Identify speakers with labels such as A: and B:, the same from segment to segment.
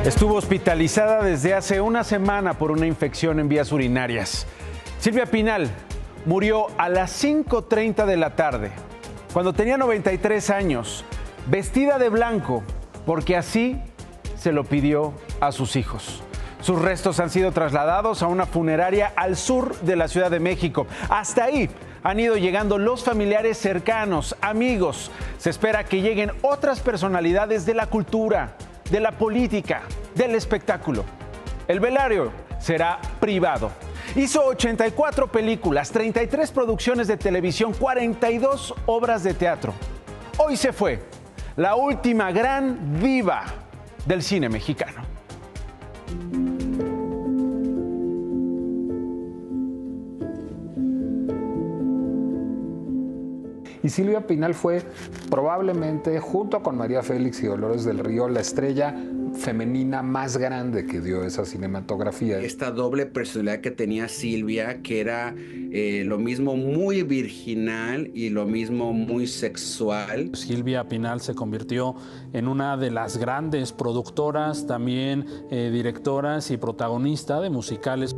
A: Estuvo hospitalizada desde hace una semana por una infección en vías urinarias. Silvia Pinal murió a las 5:30 de la tarde, cuando tenía 93 años, vestida de blanco, porque así se lo pidió a sus hijos. Sus restos han sido trasladados a una funeraria al sur de la Ciudad de México. Hasta ahí han ido llegando los familiares cercanos, amigos. Se espera que lleguen otras personalidades de la cultura, de la política, del espectáculo. El velario será privado. Hizo 84 películas, 33 producciones de televisión, 42 obras de teatro. Hoy se fue la última gran diva del cine mexicano.
B: Y Silvia Pinal fue probablemente, junto con María Félix y Dolores del Río, la estrella femenina más grande que dio esa cinematografía.
C: Esta doble personalidad que tenía Silvia, que era lo mismo muy virginal y lo mismo muy sexual.
D: Silvia Pinal se convirtió en una de las grandes productoras, también directoras y protagonista de musicales.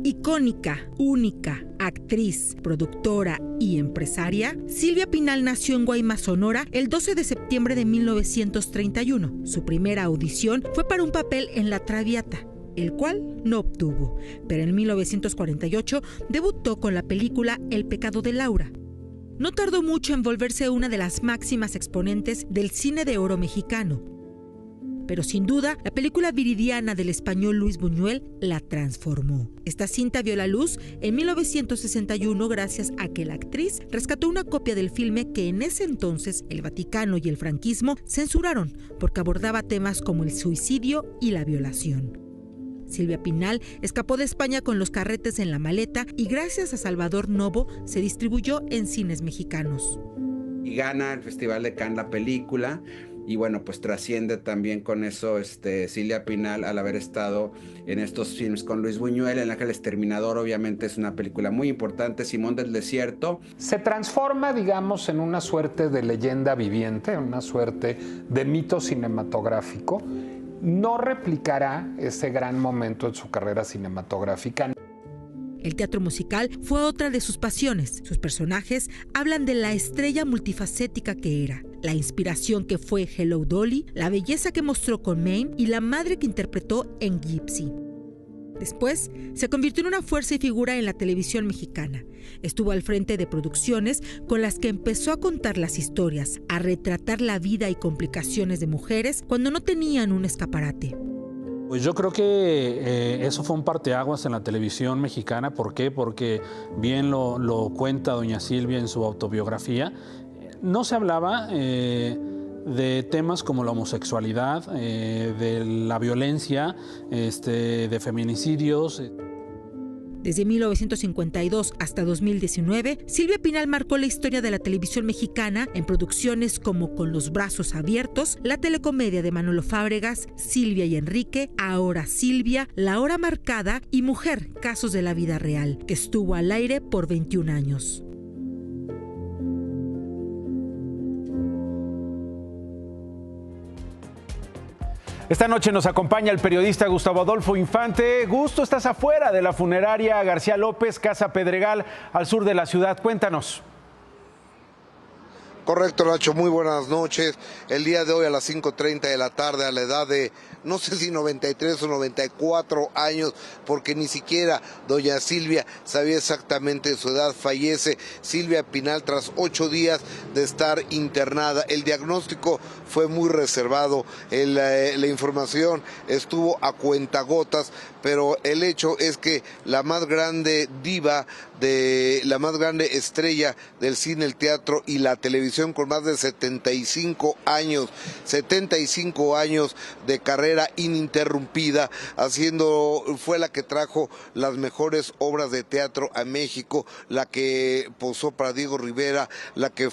E: Icónica, única, actriz, productora y empresaria, Silvia Pinal nació en Guaymas, Sonora, el 12 de septiembre de 1931. Su primera audición fue para un papel en La Traviata, el cual no obtuvo, pero en 1948 debutó con la película El pecado de Laura. No tardó mucho en volverse una de las máximas exponentes del cine de oro mexicano. Pero sin duda, la película Viridiana del español Luis Buñuel la transformó. Esta cinta vio la luz en 1961 gracias a que la actriz rescató una copia del filme que en ese entonces el Vaticano y el franquismo censuraron porque abordaba temas como el suicidio y la violación. Silvia Pinal escapó de España con Los carretes en la maleta y gracias a Salvador Novo se distribuyó en cines mexicanos.
C: Y gana el Festival de Cannes la película. Y bueno, pues trasciende también con eso Silvia Pinal al haber estado en estos filmes con Luis Buñuel. El Ángel Exterminador obviamente es una película muy importante, Simón del Desierto.
B: Se transforma, digamos, en una suerte de leyenda viviente, una suerte de mito cinematográfico. No replicará ese gran momento en su carrera cinematográfica.
E: El teatro musical fue otra de sus pasiones. Sus personajes hablan de la estrella multifacética que era, la inspiración que fue Hello Dolly, la belleza que mostró con Mame y la madre que interpretó en Gypsy. Después, se convirtió en una fuerza y figura en la televisión mexicana. Estuvo al frente de producciones con las que empezó a contar las historias, a retratar la vida y complicaciones de mujeres cuando no tenían un escaparate.
D: Pues yo creo que eso fue un parteaguas en la televisión mexicana. ¿Por qué? Porque bien lo cuenta doña Silvia en su autobiografía. No se hablaba de temas como la homosexualidad, de la violencia, de feminicidios.
E: Desde 1952 hasta 2019, Silvia Pinal marcó la historia de la televisión mexicana en producciones como Con los brazos abiertos, la telecomedia de Manolo Fábregas, Silvia y Enrique, Ahora Silvia, La hora marcada y Mujer, casos de la vida real, que estuvo al aire por 21 años.
A: Esta noche nos acompaña el periodista Gustavo Adolfo Infante. Gusto, estás afuera de la funeraria García López, Casa Pedregal, al sur de la ciudad. Cuéntanos.
F: Correcto, Nacho, muy buenas noches. El día de hoy a las 5:30 de la tarde, a la edad de, no sé si 93 o 94 años, porque ni siquiera doña Silvia sabía exactamente su edad, fallece Silvia Pinal tras 8 días de estar internada. El diagnóstico fue muy reservado, la información estuvo a cuentagotas, pero el hecho es que la más grande diva, la más grande estrella del cine, el teatro y la televisión, con más de 75 años de carrera ininterrumpida, fue la que trajo las mejores obras de teatro a México, la que posó para Diego Rivera, la que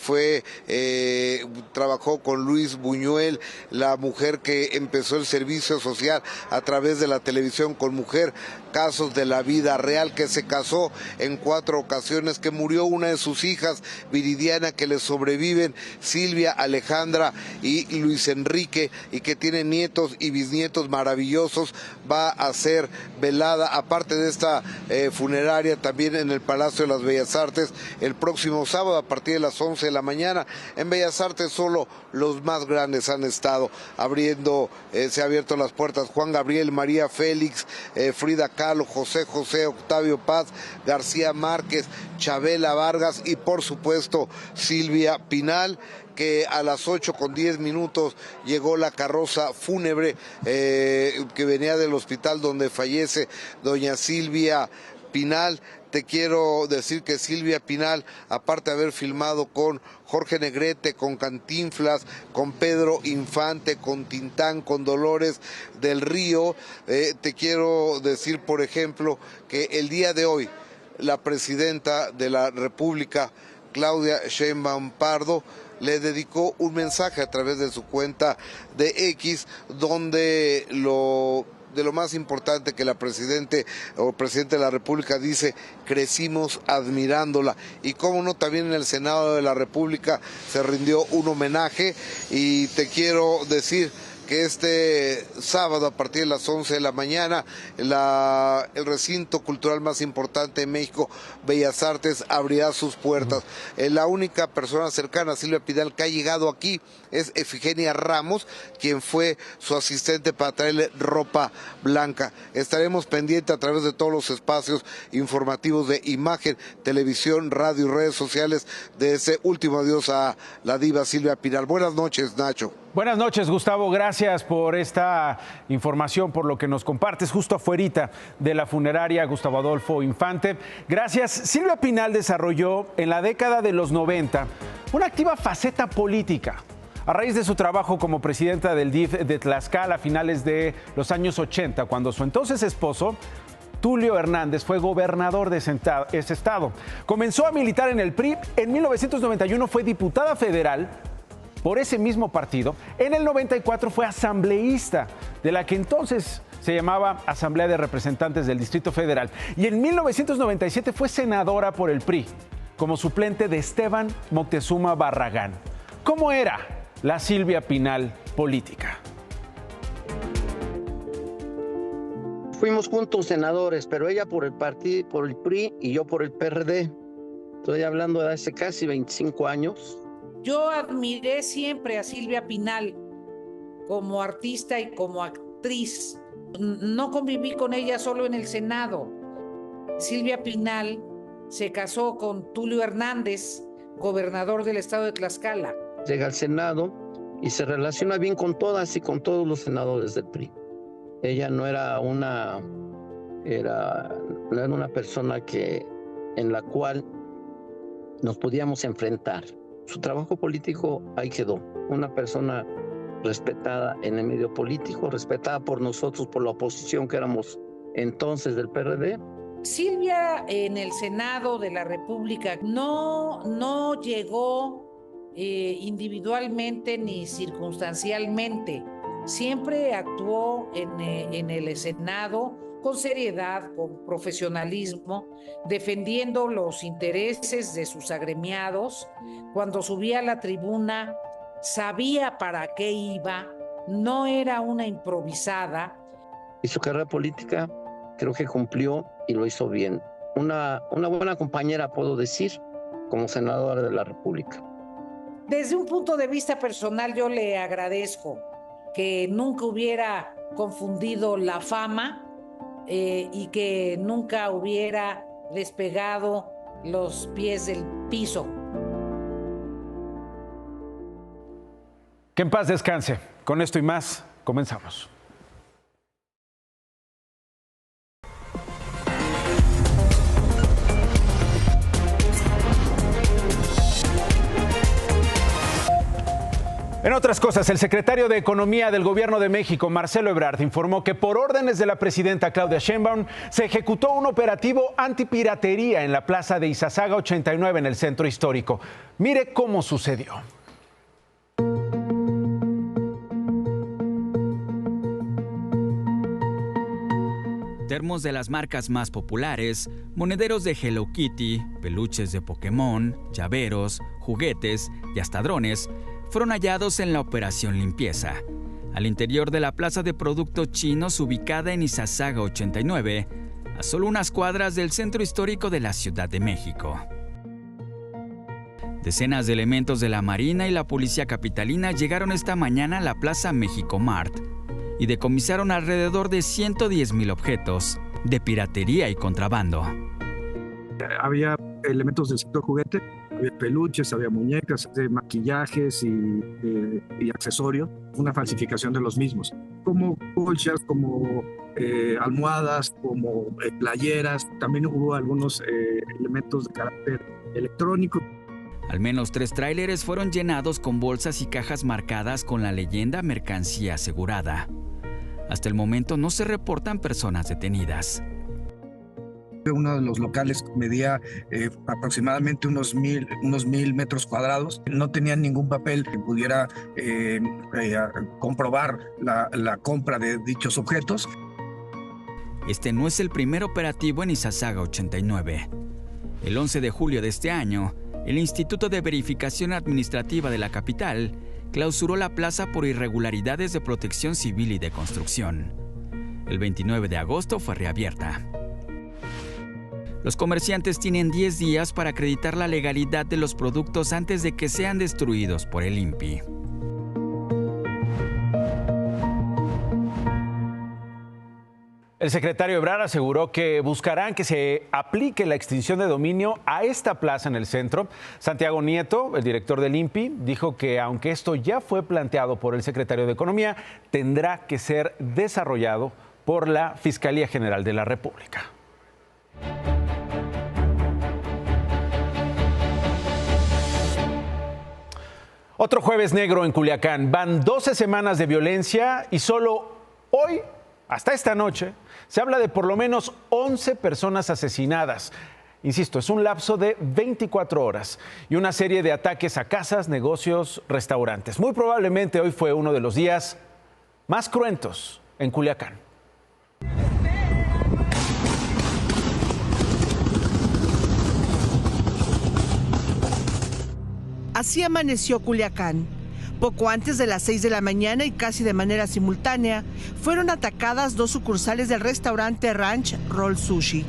F: trabajó con Luis Buñuel, la mujer que empezó el servicio social a través de la televisión con Mujer, casos de la vida real, que se casó en 4 4 ocasiones, que murió una de sus hijas, Viridiana, que le sobreviven Silvia, Alejandra y Luis Enrique, y que tiene nietos y bisnietos maravillosos. Va a ser velada, aparte de esta funeraria, también en el Palacio de las Bellas Artes el próximo sábado a partir de las 11 de la mañana. En Bellas Artes solo los más grandes han estado abriendo, se ha abierto las puertas: Juan Gabriel, María Félix, Frida Kahlo, José José, Octavio Paz, García Márquez, Chabela Vargas y por supuesto Silvia Pinal, que a las 8:10 llegó la carroza fúnebre que venía del hospital donde fallece doña Silvia Pinal. Te quiero decir que Silvia Pinal, aparte de haber filmado con Jorge Negrete, con Cantinflas, con Pedro Infante, con Tintán, con Dolores del Río, te quiero decir, por ejemplo, que el día de hoy la presidenta de la República, Claudia Sheinbaum Pardo, le dedicó un mensaje a través de su cuenta de X, donde de lo más importante que la presidente de la República dice: crecimos admirándola. Y cómo no, también en el Senado de la República se rindió un homenaje, y te quiero decir que este sábado a partir de las 11 de la mañana el recinto cultural más importante de México, Bellas Artes, abrirá sus puertas. La única persona cercana a Silvia Pinal que ha llegado aquí es Efigenia Ramos, quien fue su asistente para traerle ropa blanca. Estaremos pendientes a través de todos los espacios informativos de Imagen, Televisión, Radio y redes sociales de ese último adiós a la diva Silvia Pinal. Buenas noches, Nacho.
A: Buenas noches, Gustavo. Gracias por esta información, por lo que nos compartes justo afuerita de la funeraria Gustavo Adolfo Infante. Gracias. Silvia Pinal desarrolló en la década de los 90 una activa faceta política. A raíz de su trabajo como presidenta del DIF de Tlaxcala a finales de los años 80, cuando su entonces esposo, Tulio Hernández, fue gobernador de ese estado. Comenzó a militar en el PRI. En 1991 fue diputada federal por ese mismo partido. En el 94 fue asambleísta de la que entonces se llamaba Asamblea de Representantes del Distrito Federal. Y en 1997 fue senadora por el PRI, como suplente de Esteban Moctezuma Barragán. ¿Cómo era la Silvia Pinal política?
G: Fuimos juntos senadores, pero ella por el partido, por el PRI, y yo por el PRD. Estoy hablando de hace casi 25 años.
H: Yo admiré siempre a Silvia Pinal como artista y como actriz. No conviví con ella solo en el Senado. Silvia Pinal se casó con Tulio Hernández, gobernador del estado de Tlaxcala.
G: Llega al Senado y se relaciona bien con todas y con todos los senadores del PRI. Ella no era una persona en la cual nos podíamos enfrentar. Su trabajo político ahí quedó. Una persona respetada en el medio político, respetada por nosotros, por la oposición que éramos entonces del PRD.
H: Silvia en el Senado de la República no llegó individualmente ni circunstancialmente. Siempre actuó en el Senado con seriedad, con profesionalismo, defendiendo los intereses de sus agremiados. Cuando subía a la tribuna, sabía para qué iba, no era una improvisada.
G: Y su carrera política creo que cumplió y lo hizo bien. Una buena compañera, puedo decir, como senadora de la República.
H: Desde un punto de vista personal, yo le agradezco que nunca hubiera confundido la fama y que nunca hubiera despegado los pies del piso.
A: Que en paz descanse. Con esto y más, comenzamos. En otras cosas, el secretario de Economía del Gobierno de México, Marcelo Ebrard, informó que por órdenes de la presidenta Claudia Sheinbaum se ejecutó un operativo antipiratería en la plaza de Izazaga 89 en el centro histórico. Mire cómo sucedió.
I: termos de las marcas más populares, monederos de Hello Kitty, peluches de Pokémon, llaveros, juguetes y hasta drones fueron hallados en la operación limpieza, al interior de la plaza de productos chinos ubicada en Izazaga 89, a solo unas cuadras del centro histórico de la Ciudad de México. Decenas de elementos de la Marina y la Policía Capitalina llegaron esta mañana a la Plaza México Mart y decomisaron alrededor de 110,000 objetos de piratería y contrabando.
J: Había elementos del sector juguete, había peluches, había muñecas, maquillajes y accesorios, una falsificación de los mismos, como colchas, como almohadas, como playeras. También hubo algunos elementos de carácter electrónico.
I: Al menos 3 tráileres fueron llenados con bolsas y cajas marcadas con la leyenda mercancía asegurada. Hasta el momento no se reportan personas detenidas.
J: Uno de los locales medía aproximadamente unos 1,000 metros cuadrados. No tenían ningún papel que pudiera comprobar la compra de dichos objetos.
I: Este no es el primer operativo en Izazaga 89. El 11 de julio de este año, el Instituto de Verificación Administrativa de la capital clausuró la plaza por irregularidades de protección civil y de construcción. El 29 de agosto fue reabierta. Los comerciantes tienen 10 días para acreditar la legalidad de los productos antes de que sean destruidos por el INPI.
A: El secretario Ebrard aseguró que buscarán que se aplique la extinción de dominio a esta plaza en el centro. Santiago Nieto, el director del INPI, dijo que aunque esto ya fue planteado por el secretario de Economía, tendrá que ser desarrollado por la Fiscalía General de la República. Otro jueves negro en Culiacán. Van 12 semanas de violencia y solo hoy, hasta esta noche, se habla de por lo menos 11 personas asesinadas. Insisto, es un lapso de 24 horas y una serie de ataques a casas, negocios, restaurantes. Muy probablemente hoy fue uno de los días más cruentos en Culiacán.
K: Así amaneció Culiacán. Poco antes de las 6 de la mañana y casi de manera simultánea, fueron atacadas 2 sucursales del restaurante Ranch Roll Sushi.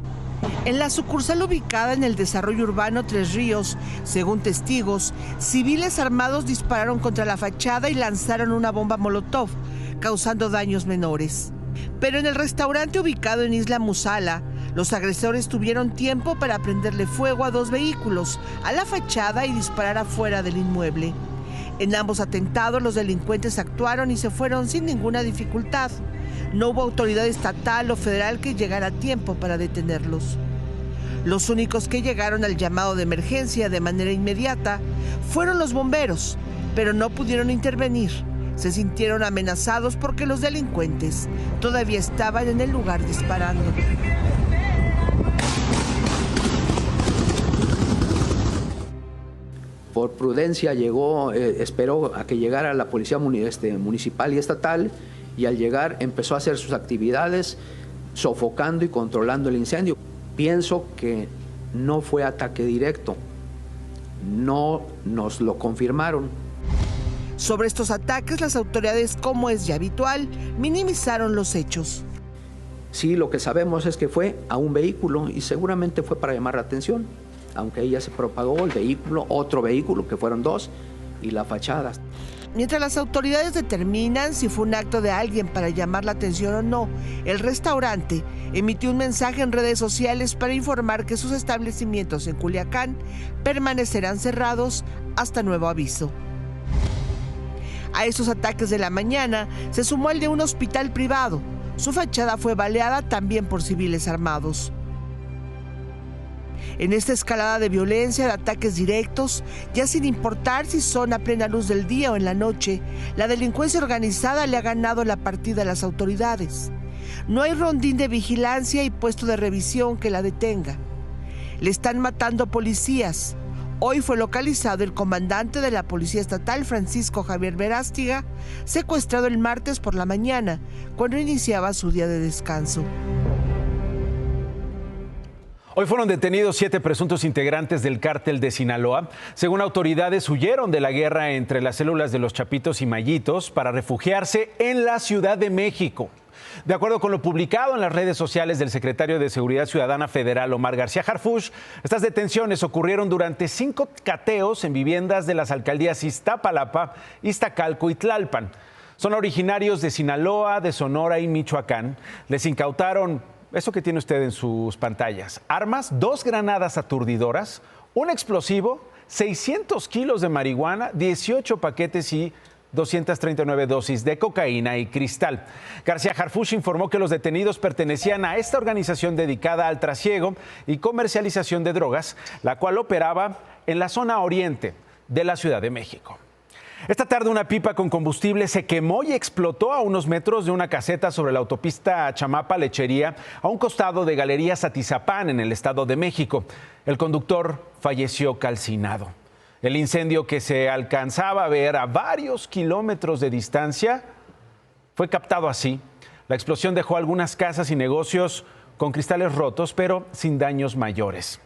K: En la sucursal ubicada en el desarrollo urbano Tres Ríos, según testigos, civiles armados dispararon contra la fachada y lanzaron una bomba molotov, causando daños menores. Pero en el restaurante ubicado en Isla Musala, los agresores tuvieron tiempo para prenderle fuego a 2 vehículos, a la fachada y disparar afuera del inmueble. En ambos atentados los delincuentes actuaron y se fueron sin ninguna dificultad. No hubo autoridad estatal o federal que llegara a tiempo para detenerlos. Los únicos que llegaron al llamado de emergencia de manera inmediata fueron los bomberos, pero no pudieron intervenir. Se sintieron amenazados porque los delincuentes todavía estaban en el lugar disparando.
L: Por prudencia esperó a que llegara la policía municipal y estatal, y al llegar empezó a hacer sus actividades sofocando y controlando el incendio. Pienso que no fue ataque directo, no nos lo confirmaron.
K: Sobre estos ataques, las autoridades, como es ya habitual, minimizaron los hechos.
L: Sí, lo que sabemos es que fue a un vehículo y seguramente fue para llamar la atención, aunque ahí ya se propagó el vehículo, otro vehículo, que fueron 2, y la fachada.
K: Mientras las autoridades determinan si fue un acto de alguien para llamar la atención o no, el restaurante emitió un mensaje en redes sociales para informar que sus establecimientos en Culiacán permanecerán cerrados hasta nuevo aviso. A estos ataques de la mañana se sumó el de un hospital privado. Su fachada fue baleada también por civiles armados. En esta escalada de violencia, de ataques directos, ya sin importar si son a plena luz del día o en la noche, la delincuencia organizada le ha ganado la partida a las autoridades. No hay rondín de vigilancia y puesto de revisión que la detenga. Le están matando policías. Hoy fue localizado el comandante de la Policía Estatal, Francisco Javier Verástiga, secuestrado el martes por la mañana, cuando iniciaba su día de descanso.
A: Hoy fueron detenidos 7 presuntos integrantes del cártel de Sinaloa. Según autoridades, huyeron de la guerra entre las células de los Chapitos y Mayitos para refugiarse en la Ciudad de México. De acuerdo con lo publicado en las redes sociales del secretario de Seguridad Ciudadana Federal, Omar García Harfuch, estas detenciones ocurrieron durante 5 cateos en viviendas de las alcaldías Iztapalapa, Iztacalco y Tlalpan. Son originarios de Sinaloa, de Sonora y Michoacán. Les incautaron eso que tiene usted en sus pantallas: armas, 2 granadas aturdidoras, un explosivo, 600 kilos de marihuana, 18 paquetes y 239 dosis de cocaína y cristal. García Harfuch informó que los detenidos pertenecían a esta organización dedicada al trasiego y comercialización de drogas, la cual operaba en la zona oriente de la Ciudad de México. Esta tarde una pipa con combustible se quemó y explotó a unos metros de una caseta sobre la autopista Chamapa-Lechería, a un costado de Galerías Atizapán, en el Estado de México. El conductor falleció calcinado. El incendio, que se alcanzaba a ver a varios kilómetros de distancia, fue captado así. La explosión dejó algunas casas y negocios con cristales rotos, pero sin daños mayores.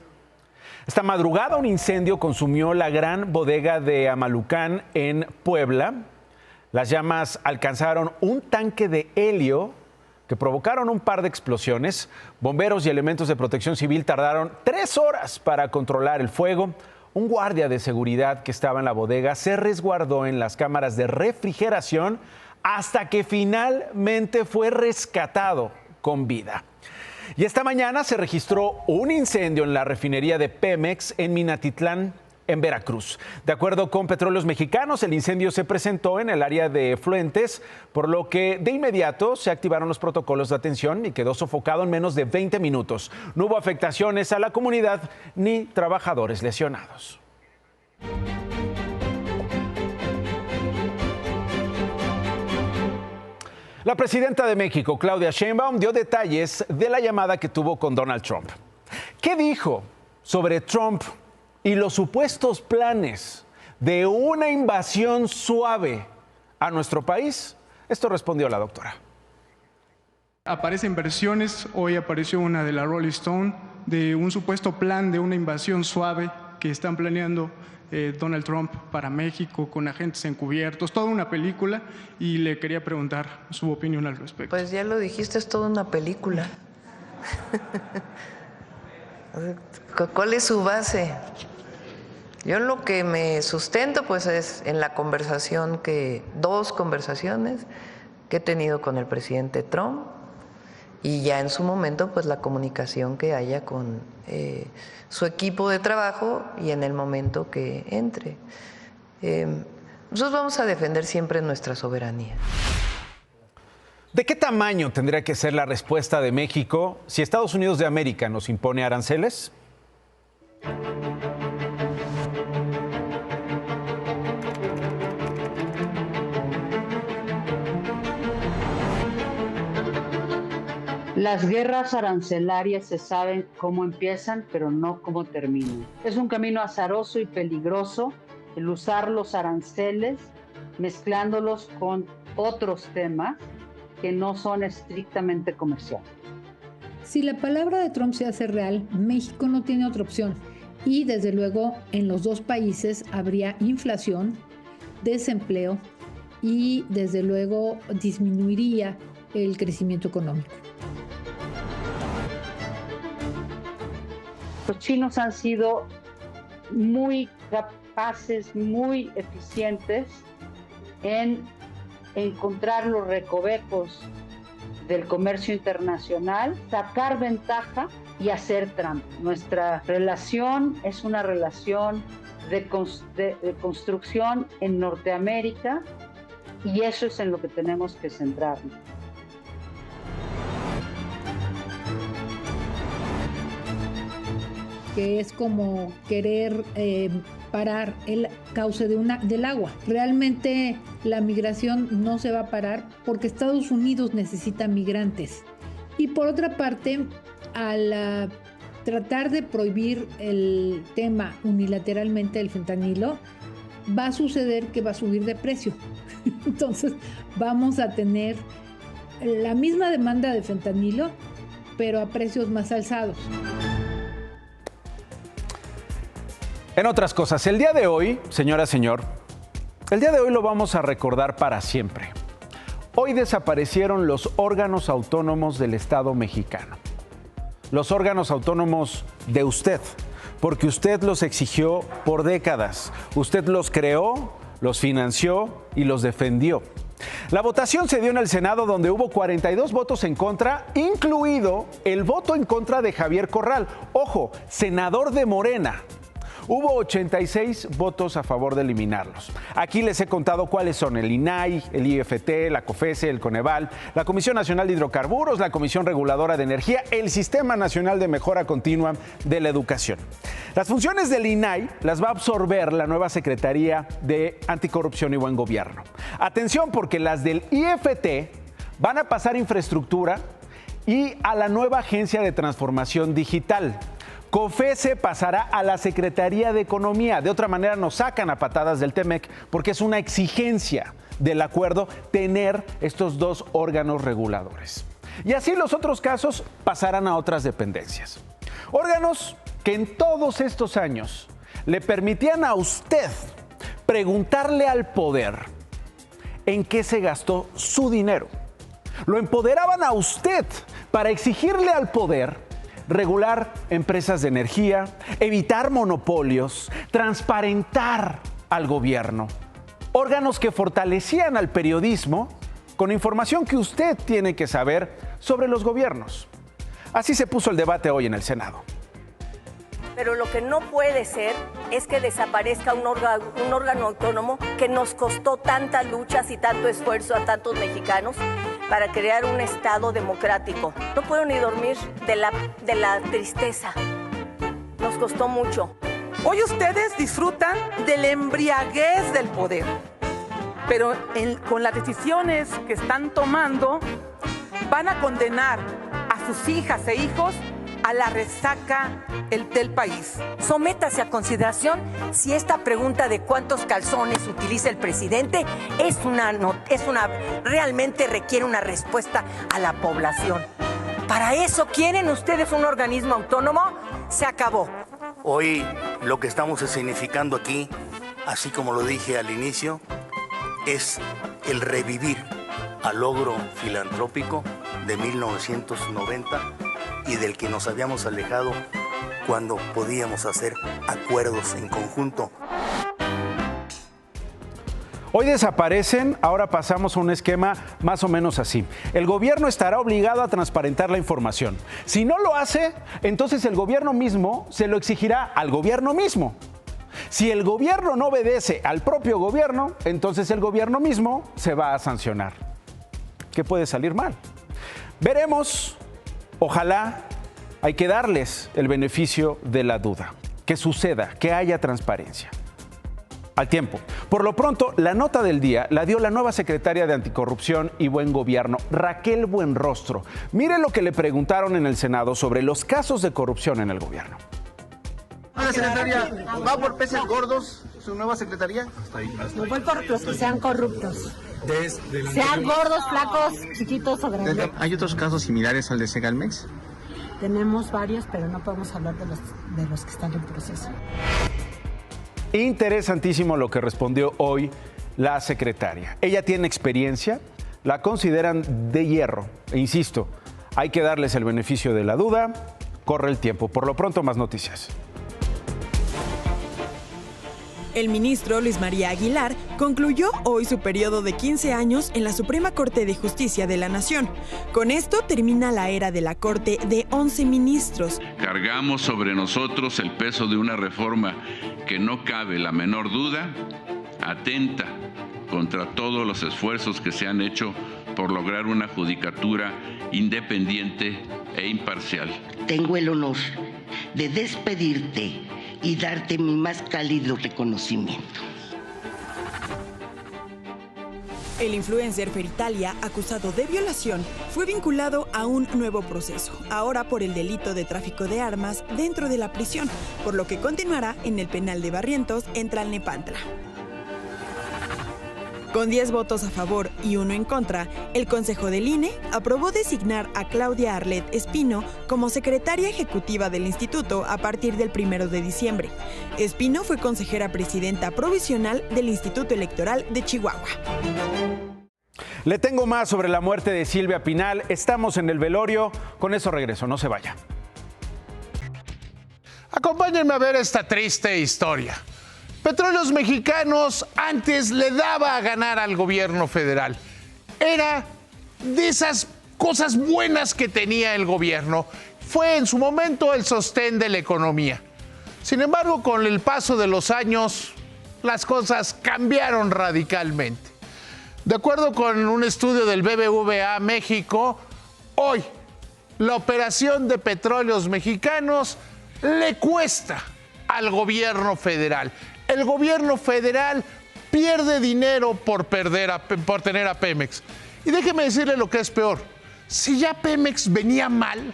A: Esta madrugada un incendio consumió la gran bodega de Amalucán en Puebla. Las llamas alcanzaron un tanque de helio que provocaron un par de explosiones. Bomberos y elementos de protección civil tardaron 3 horas para controlar el fuego. Un guardia de seguridad que estaba en la bodega se resguardó en las cámaras de refrigeración hasta que finalmente fue rescatado con vida. Y esta mañana se registró un incendio en la refinería de Pemex en Minatitlán, en Veracruz. De acuerdo con Petróleos Mexicanos, el incendio se presentó en el área de efluentes, por lo que de inmediato se activaron los protocolos de atención y quedó sofocado en menos de 20 minutos. No hubo afectaciones a la comunidad ni trabajadores lesionados. La presidenta de México, Claudia Sheinbaum, dio detalles de la llamada que tuvo con Donald Trump. ¿Qué dijo sobre Trump y los supuestos planes de una invasión suave a nuestro país? Esto respondió la doctora.
M: Aparecen versiones, hoy apareció una de la Rolling Stone, de un supuesto plan de una invasión suave que están planeando Donald Trump para México, con agentes encubiertos, toda una película, y le quería preguntar su opinión al respecto.
N: Pues ya lo dijiste, es toda una película. ¿Cuál es su base? Yo lo que me sustento pues es en la conversación dos conversaciones que he tenido con el presidente Trump, y ya en su momento pues la comunicación que haya con su equipo de trabajo y en el momento que entre. Nosotros vamos a defender siempre nuestra soberanía.
A: ¿De qué tamaño tendría que ser la respuesta de México si Estados Unidos de América nos impone aranceles?
O: Las guerras arancelarias se saben cómo empiezan, pero no cómo terminan. Es un camino azaroso y peligroso el usar los aranceles mezclándolos con otros temas que no son estrictamente comerciales.
P: Si la palabra de Trump se hace real, México no tiene otra opción. Y desde luego en los dos países habría inflación, desempleo y desde luego disminuiría el crecimiento económico.
O: Los chinos han sido muy capaces, muy eficientes en encontrar los recovecos del comercio internacional, sacar ventaja y hacer trampa. Nuestra relación es una relación de construcción en Norteamérica, y eso es en lo que tenemos que centrarnos.
P: Que es como querer parar el cauce del agua. Realmente la migración no se va a parar porque Estados Unidos necesita migrantes. Y por otra parte, al tratar de prohibir el tema unilateralmente del fentanilo, va a suceder que va a subir de precio. Entonces vamos a tener la misma demanda de fentanilo, pero a precios más alzados.
A: En otras cosas, el día de hoy, señora, señor, el día de hoy lo vamos a recordar para siempre. Hoy desaparecieron los órganos autónomos del Estado mexicano. Los órganos autónomos de usted, porque usted los exigió por décadas. Usted los creó, los financió y los defendió. La votación se dio en el Senado, donde hubo 42 votos en contra, incluido el voto en contra de Javier Corral. Ojo, senador de Morena. Hubo 86 votos a favor de eliminarlos. Aquí les he contado cuáles son: el INAI, el IFT, la COFESE, el Coneval, la Comisión Nacional de Hidrocarburos, la Comisión Reguladora de Energía, el Sistema Nacional de Mejora Continua de la Educación. Las funciones del INAI las va a absorber la nueva Secretaría de Anticorrupción y Buen Gobierno. Atención, porque las del IFT van a pasar a infraestructura y a la nueva Agencia de Transformación Digital. COFESE pasará a la Secretaría de Economía. De otra manera nos sacan a patadas del TEMEC, porque es una exigencia del acuerdo tener estos dos órganos reguladores. Y así los otros casos pasarán a otras dependencias. Órganos que en todos estos años le permitían a usted preguntarle al poder en qué se gastó su dinero. Lo empoderaban a usted para exigirle al poder regular empresas de energía, evitar monopolios, transparentar al gobierno. Órganos que fortalecían al periodismo con información que usted tiene que saber sobre los gobiernos. Así se puso el debate hoy en el Senado.
Q: Pero lo que no puede ser es que desaparezca un órgano autónomo que nos costó tantas luchas y tanto esfuerzo a tantos mexicanos para crear un Estado democrático. No puedo ni dormir de la tristeza. Nos costó mucho.
R: Hoy ustedes disfrutan de la embriaguez del poder, pero con las decisiones que están tomando van a condenar a sus hijas e hijos a la resaca del país.
Q: Sométase a consideración si esta pregunta de cuántos calzones utiliza el presidente realmente requiere una respuesta a la población. ¿Para eso quieren ustedes un organismo autónomo? Se acabó.
S: Hoy lo que estamos significando aquí, así como lo dije al inicio, es el revivir al logro filantrópico de 1990 y del que nos habíamos alejado cuando podíamos hacer acuerdos en conjunto.
A: Hoy desaparecen, ahora pasamos a un esquema más o menos así. El gobierno estará obligado a transparentar la información. Si no lo hace, entonces el gobierno mismo se lo exigirá al gobierno mismo. Si el gobierno no obedece al propio gobierno, entonces el gobierno mismo se va a sancionar. ¿Qué puede salir mal? Veremos. Ojalá, hay que darles el beneficio de la duda. Que suceda, que haya transparencia. Al tiempo. Por lo pronto, la nota del día la dio la nueva secretaria de Anticorrupción y Buen Gobierno, Raquel Buenrostro. Mire lo que le preguntaron en el Senado sobre los casos de corrupción en el gobierno.
T: Hola, secretaria, ¿va por peces gordos su nueva secretaría?
U: No voy por los que sean corruptos. Sean gordos, flacos, chiquitos o grandes.
T: ¿Hay otros casos similares al de Segalmex?
U: Tenemos varios, pero no podemos hablar de los que están en proceso.
A: Interesantísimo lo que respondió hoy la secretaria. Ella tiene experiencia, la consideran de hierro. E insisto, hay que darles el beneficio de la duda. Corre el tiempo. Por lo pronto, más noticias.
V: El ministro Luis María Aguilar concluyó hoy su periodo de 15 años en la Suprema Corte de Justicia de la Nación. Con esto termina la era de la Corte de 11 ministros.
W: Cargamos sobre nosotros el peso de una reforma que no cabe la menor duda, atenta contra todos los esfuerzos que se han hecho por lograr una judicatura independiente e imparcial.
X: Tengo el honor de despedirte y darte mi más cálido reconocimiento.
V: El influencer Feritalia, acusado de violación, fue vinculado a un nuevo proceso, ahora por el delito de tráfico de armas dentro de la prisión, por lo que continuará en el penal de Barrientos en Tlalnepantla. Con 10 votos a favor y 1 en contra, el Consejo del INE aprobó designar a Claudia Arlet Espino como secretaria ejecutiva del instituto a partir del 1 de diciembre. Espino fue consejera presidenta provisional del Instituto Electoral de Chihuahua.
A: Le tengo más sobre la muerte de Silvia Pinal. Estamos en el velorio. Con eso regreso, no se vaya.
B: Acompáñenme a ver esta triste historia. Petróleos Mexicanos antes le daba a ganar al gobierno federal. Era de esas cosas buenas que tenía el gobierno. Fue en su momento el sostén de la economía. Sin embargo, con el paso de los años, las cosas cambiaron radicalmente. De acuerdo con un estudio del BBVA México, hoy la operación de Petróleos Mexicanos le cuesta al gobierno federal. El gobierno federal pierde dinero por tener a Pemex. Y déjeme decirle lo que es peor. Si ya Pemex venía mal,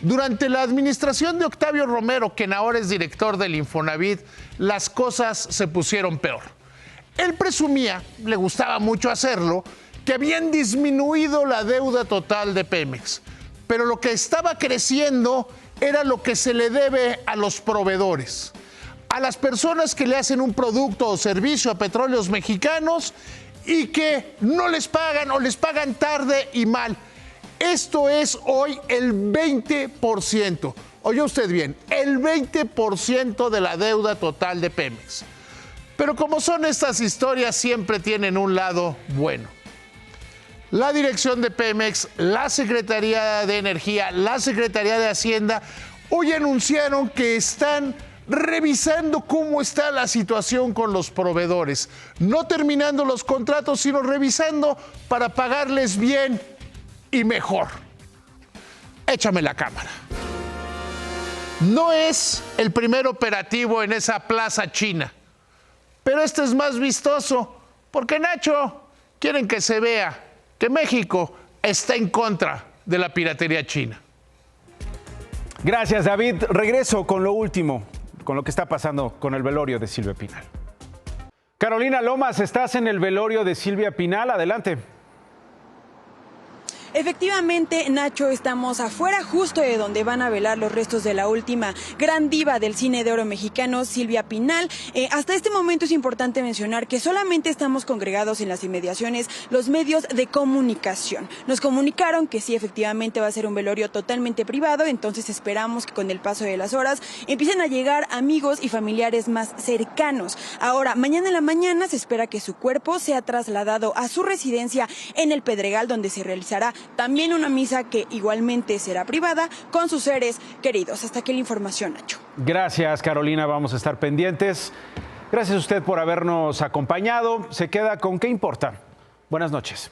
B: durante la administración de Octavio Romero, quien ahora es director del Infonavit, las cosas se pusieron peor. Él presumía, le gustaba mucho hacerlo, que habían disminuido la deuda total de Pemex. Pero lo que estaba creciendo era lo que se le debe a los proveedores, a las personas que le hacen un producto o servicio a Petróleos Mexicanos y que no les pagan o les pagan tarde y mal. Esto es hoy el 20%. Oye usted bien, el 20% de la deuda total de Pemex. Pero como son estas historias, siempre tienen un lado bueno. La dirección de Pemex, la Secretaría de Energía, la Secretaría de Hacienda, hoy anunciaron que están revisando cómo está la situación con los proveedores. No terminando los contratos, sino revisando para pagarles bien y mejor. Échame la cámara. No es el primer operativo en esa plaza china, pero este es más vistoso, porque Nacho, quieren que se vea que México está en contra de la piratería china.
A: Gracias, David. Regreso con lo último, con lo que está pasando con el velorio de Silvia Pinal. Carolina Lomas, estás en el velorio de Silvia Pinal. Adelante.
V: Efectivamente, Nacho, estamos afuera justo de donde van a velar los restos de la última gran diva del cine de oro mexicano, Silvia Pinal. Hasta este momento es importante mencionar que solamente estamos congregados en las inmediaciones los medios de comunicación. Nos comunicaron que sí, efectivamente va a ser un velorio totalmente privado, entonces esperamos que con el paso de las horas empiecen a llegar amigos y familiares más cercanos. Ahora, mañana en la mañana se espera que su cuerpo sea trasladado a su residencia en el Pedregal, donde se realizará también una misa que igualmente será privada con sus seres queridos. Hasta aquí la información, Nacho.
A: Gracias, Carolina. Vamos a estar pendientes. Gracias a usted por habernos acompañado. Se queda con ¿Qué importa? Buenas noches.